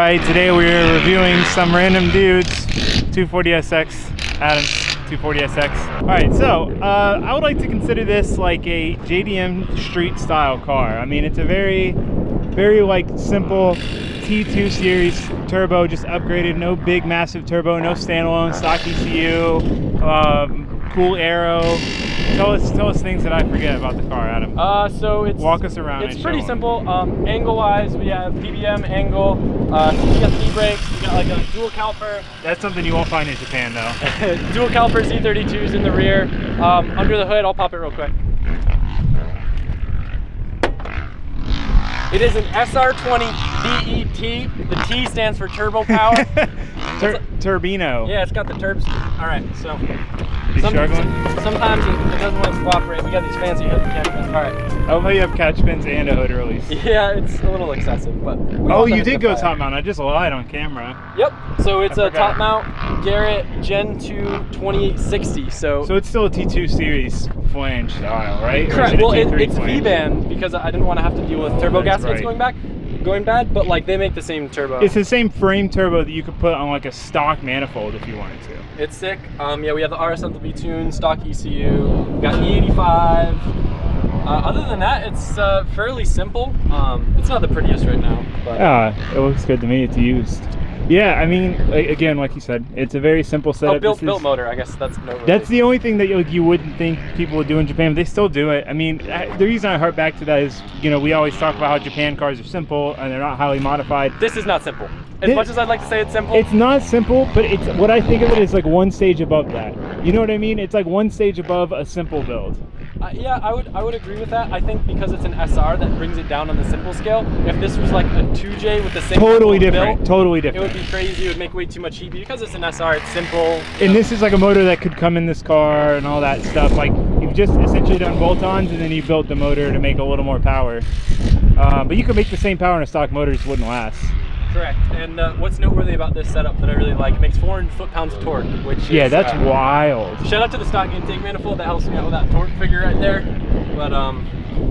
Alright, today we're reviewing some random dude's 240SX, Adam's 240SX. Alright, so I would like to consider this like a JDM street style car. I mean, it's a very like simple T2 series turbo, just upgraded, no big massive turbo, no standalone, stock ECU, cool aero. Tell us things that I forget about the car, Adam. So walk us around. It's pretty simple. Angle-wise, we have PBM angle. We got the e-brakes. We got like a dual caliper. That's something you won't find in Japan, though. Dual caliper Z32s in the rear. Under the hood, I'll pop it real quick. It is an SR20 BET. The T stands for turbo power. Turbino. Yeah, it's got the turbs. All right, so. Sometimes it doesn't want to cooperate. We got these fancy hood catch pins. All right. I love you have catch pins and a hood release. Yeah, it's a little excessive, but. Oh, you did go top mount. I just lied on camera. Yep. So it's a top mount Garrett Gen 2 2860. So it's still a T2 series flange style, right? Correct. Well, it's V-band because I didn't want to have to deal with turbo gaskets going bad, but like they make the same turbo. It's the same frame turbo that you could put on like a stock manifold if you wanted to. It's sick. Yeah, we have the RS-MTB tune, stock ECU, we got E85. Other than that, it's fairly simple. It's not the prettiest right now, but it looks good to me. It's used. Yeah, I mean, again, like you said, it's a very simple setup. Built motor, I guess that's no. That's the only thing that you wouldn't think people would do in Japan, but they still do it. I mean, the reason I harp back to that is, you know, we always talk about how Japan cars are simple and they're not highly modified. This is not simple. As much as I'd like to say it's simple. It's not simple, but it's what I think of it is like one stage above that. You know what I mean? It's like one stage above a simple build. Yeah, I would agree with that. I think because it's an SR that brings it down on the simple scale. If this was like a 2J with the same totally different, it would be crazy. It would make way too much heat. Because it's an SR, it's simple. And this is like a motor that could come in this car and all that stuff. Like you've just essentially done bolt-ons and then you built the motor to make a little more power. But you could make the same power in a stock motor, just wouldn't last. Correct. And what's noteworthy about this setup that I really like, it makes 400 foot-pounds of torque, which is... Yeah, that's wild. Shout out to the stock intake manifold that helps me out with that torque figure right there. But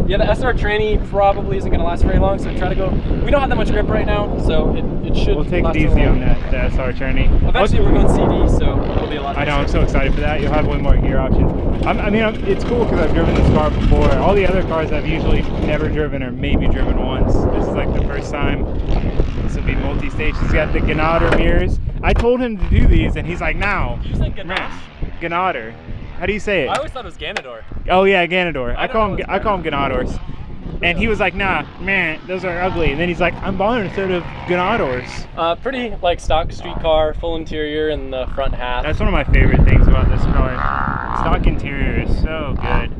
yeah, the SR20 probably isn't going to last very long, so try to go... We don't have that much grip right now, so it should We'll take it easy on that SR20. Eventually we're going CD, so it'll be a lot I know, I'm so excited for that. You'll have way more gear options. It's cool because I've driven this car before. All the other cars I've usually never driven or maybe driven once. This is like the first time. This will be multi-stage. He's got the Ganador mirrors. I told him to do these and he's like, no. You said Ganador? Ganador. How do you say it? I always thought it was Ganador. Oh yeah, Ganador. I call them Ganadors. And he was like, nah, man, those are ugly. And then he's like, I'm buying a set of Ganadors. Pretty like stock street car, full interior in the front half. That's one of my favorite things about this car. Stock interior is so good.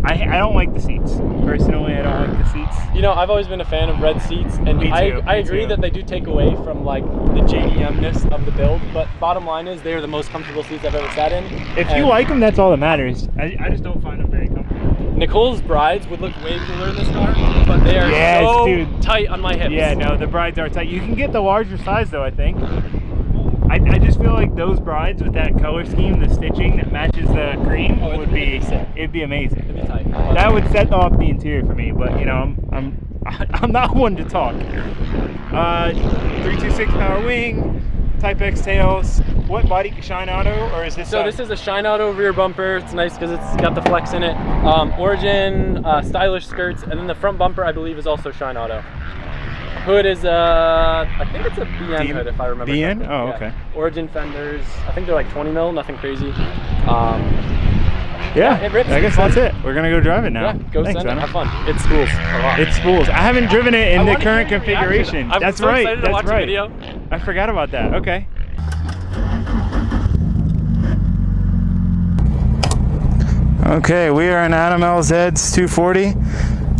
I don't like the seats. Personally, I don't like the seats. You know, I've always been a fan of red seats, and I agree that they do take away from like the JDM-ness of the build, but bottom line is they are the most comfortable seats I've ever sat in. If you like them, that's all that matters. I just don't find them very comfortable. Nicole's brides would look way cooler in this car, but they are so tight on my hips. Yeah, no, the brides are tight. You can get the larger size though, I think. I just feel like those brides with that color scheme, the stitching that matches the cream, it'd be amazing. It'd be tight. That would set off the interior for me, but you know, I'm not one to talk. 326 power wing, Type X tails. What body? Shine Auto, or is this? So this is a Shine Auto rear bumper. It's nice because it's got the flex in it. Origin, stylish skirts, and then the front bumper I believe is also Shine Auto. Hood is I think it's a BN hood if I remember. BN? Correctly. Oh, yeah. okay. Origin fenders. I think they're like 20 mil, nothing crazy. Yeah, it rips. I guess that's it. We're gonna go drive it now. Yeah, go send it. Have fun. It spools a lot. It spools. I haven't driven it in the current configuration. I'm that's so right. excited to watch the video. I forgot about that. Okay. Okay, we are in Adam LZ's 240.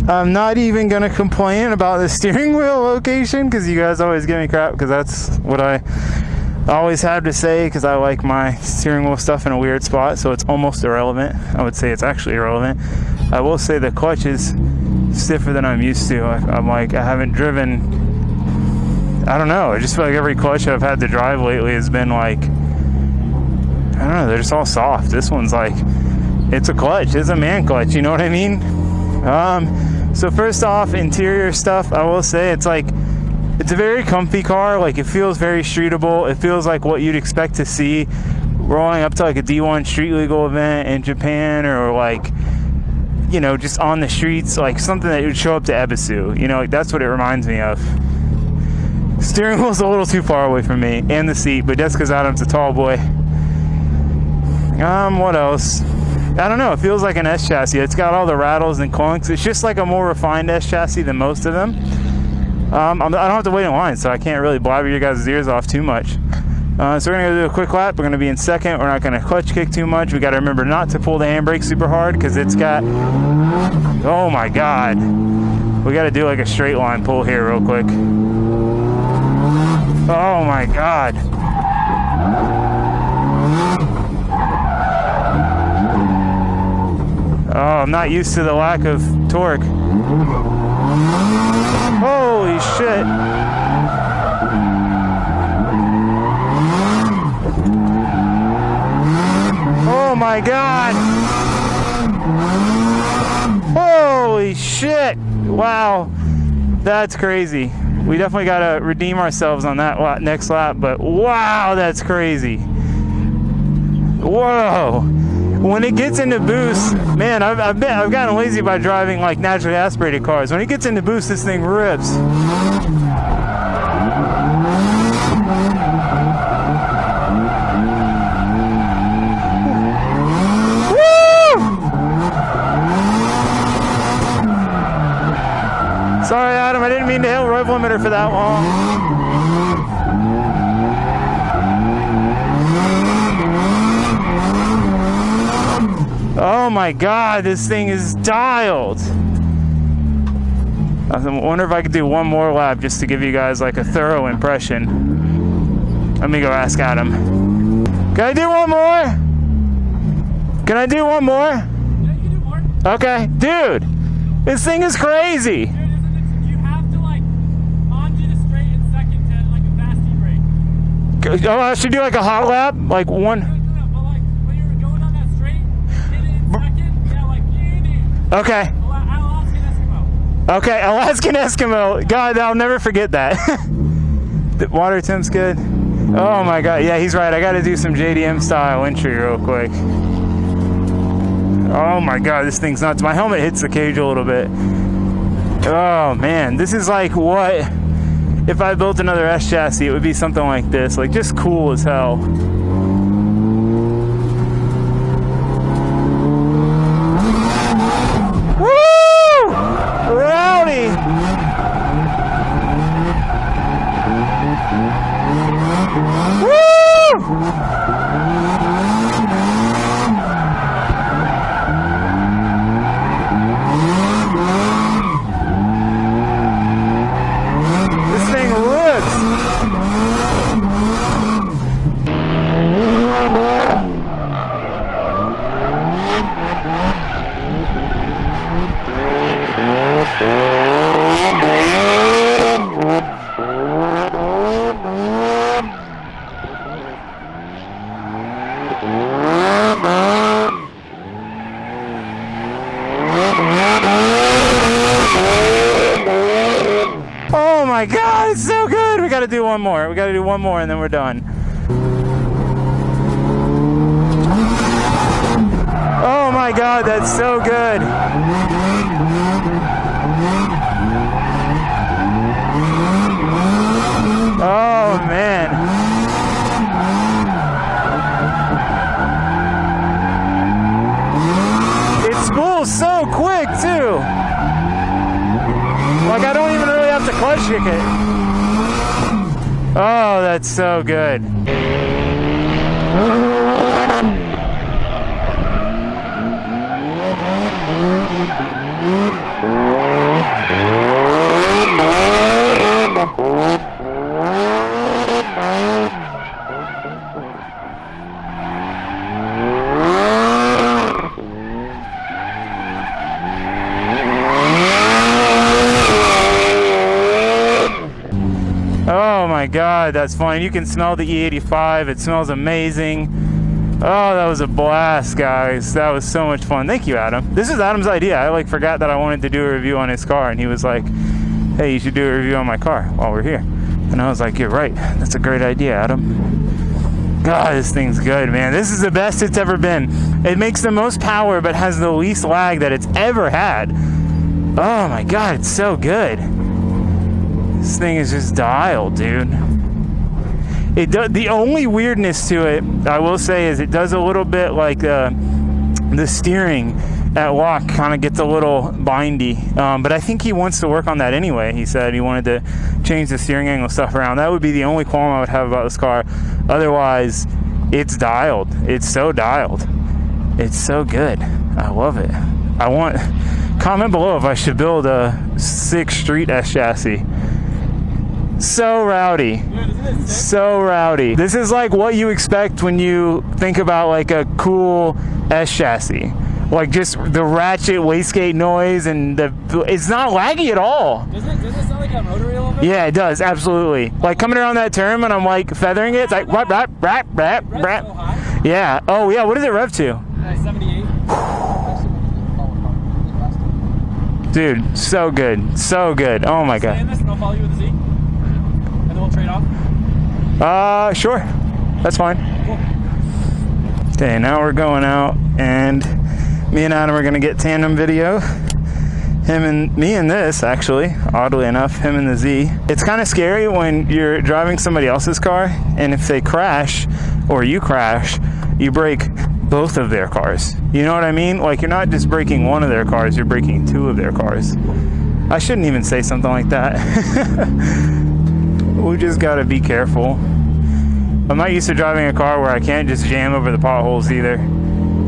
I'm not even going to complain about the steering wheel location because you guys always give me crap because that's what I always have to say because I like my steering wheel stuff in a weird spot, so it's almost irrelevant. I would say it's actually irrelevant. I will say the clutch is stiffer than I'm used to. I haven't driven, I don't know, I just feel like every clutch I've had to drive lately has been like, I don't know, they're just all soft. This one's like, it's a clutch, it's a man clutch, you know what I mean? So first off, interior stuff, I will say it's like, It's a very comfy car. Like, it feels very streetable. It feels like what you'd expect to see rolling up to like a D1 street legal event in Japan, or like, you know, just on the streets, like something that would show up to Ebisu. You know, like that's what it reminds me of. Steering wheel's a little too far away from me, and the seat, but that's because Adam's a tall boy. What else? I don't know. It feels like an S chassis. It's got all the rattles and clunks. It's just like a more refined S chassis than most of them. I don't have to wait in line, so I can't really blabber your guys' ears off too much. So we're going to do a quick lap. We're going to be in second. We're not going to clutch kick too much. We got to remember not to pull the handbrake super hard because it's got... Oh my God. We got to do like a straight line pull here real quick. Oh my God. Oh, I'm not used to the lack of torque. Holy shit. Oh my God. Holy shit. Wow. That's crazy. We definitely got to redeem ourselves on that next lap, but wow, that's crazy. Whoa. When it gets into boost, man, I've gotten lazy by driving like naturally aspirated cars. When it gets into boost, this thing rips. Sorry, Adam, I didn't mean to hit rev limiter for that long. Oh my God, this thing is dialed. I wonder if I could do one more lap just to give you guys like a thorough impression. Let me go ask Adam. Can I do one more? Can I do one more? Yeah, you can do more. Okay, dude, this thing is crazy. Oh, I should do like a hot lap, like one. No, but like when you're going on that straight, hit it in second, yeah, like Okay. Alaskan Eskimo. Okay, Alaskan Eskimo. God, I'll never forget that. The water temp's good. Oh my God, yeah, he's right. I got to do some JDM style entry real quick. Oh my God, this thing's nuts. My helmet hits the cage a little bit. Oh man, this is like what. If I built another S chassis, it would be something like this, like just cool as hell. Woo! Rowdy! Woo! Oh my God, it's so good. We got to do one more. We got to do one more and then we're done. Oh my God, that's so good. Oh man. It spools so quick too. Like I don't even really have to clutch kick it. Oh, that's so good. Oh my God, that's fun. You can smell the E85. It smells amazing. Oh, that was a blast, guys. That was so much fun. Thank you, Adam. This is Adam's idea. I like forgot that I wanted to do a review on his car, and he was like, hey, you should do a review on my car while we're here. And I was like, you're right. That's a great idea, Adam. God, this thing's good, man. This is the best it's ever been. It makes the most power, but has the least lag that it's ever had. Oh my God, it's so good. This thing is just dialed, dude. The only weirdness to it, I will say, is it does a little bit like the steering at lock kind of gets a little bindy. But I think he wants to work on that anyway. He said he wanted to change the steering angle stuff around. That would be the only qualm I would have about this car. Otherwise, it's dialed. It's so dialed. It's so good. I love it. Comment below if I should build a 6 Street S chassis. So rowdy. Dude, so rowdy. This is like what you expect when you think about like a cool S chassis. Like just the ratchet wastegate noise, and it's not laggy at all. Does it sound like a rotary a little bit? Yeah, it does, absolutely. Like coming around that turn when I'm like feathering it, it's like rap, rap, rap, rap, rap. So high? Yeah. Oh yeah, what does it rev to? 78. Dude, so good. So good. Oh my God. Stay in this and I'll follow you with the Z. And then we'll trade off? Sure. That's fine. Cool. Okay, now we're going out, and me and Adam are going to get tandem video. Me and this, actually, oddly enough, him and the Z. It's kind of scary when you're driving somebody else's car, and if they crash, or you crash, you break both of their cars. You know what I mean? Like, you're not just breaking one of their cars, you're breaking 2 of their cars. I shouldn't even say something like that. We just gotta be careful. I'm not used to driving a car where I can't just jam over the potholes either.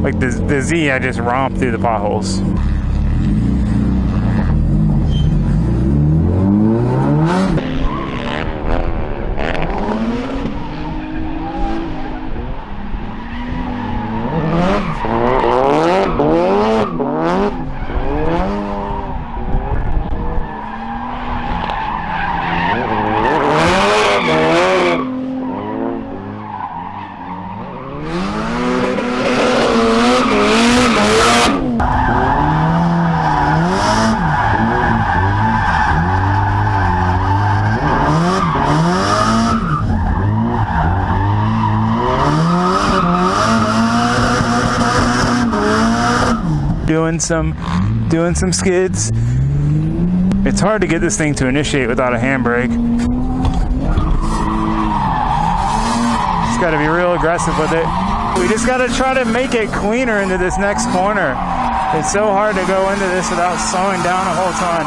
Like the Z, I just romp through the potholes. Doing some skids. It's hard to get this thing to initiate without a handbrake. Just got to be real aggressive with it. We just got to try to make it cleaner into this next corner. It's so hard to go into this without slowing down a whole ton.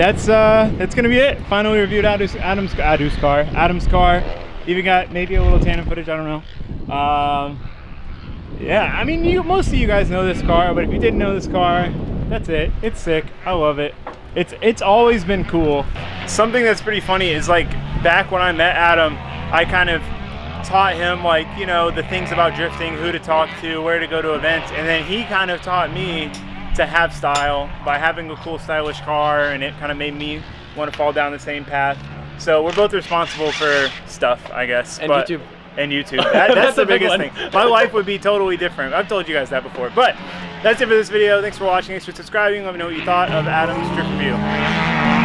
That's gonna be it. Finally reviewed Adam's car. Even got maybe a little tandem footage, I don't know. Yeah, I mean, most of you guys know this car, but if you didn't know this car, that's it. It's sick. I love it. It's always been cool. Something that's pretty funny is, like, back when I met Adam, I kind of taught him, like, you know, the things about drifting, who to talk to, where to go to events, and then he kind of taught me to have style by having a cool, stylish car, and it kind of made me want to fall down the same path. So we're both responsible for stuff, I guess. And YouTube. And YouTube. That's the biggest thing. My life would be totally different. I've told you guys that before. But that's it for this video. Thanks for watching. Thanks for subscribing. Let me know what you thought of Adam's drift review.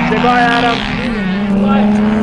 Say bye, Adam. Bye.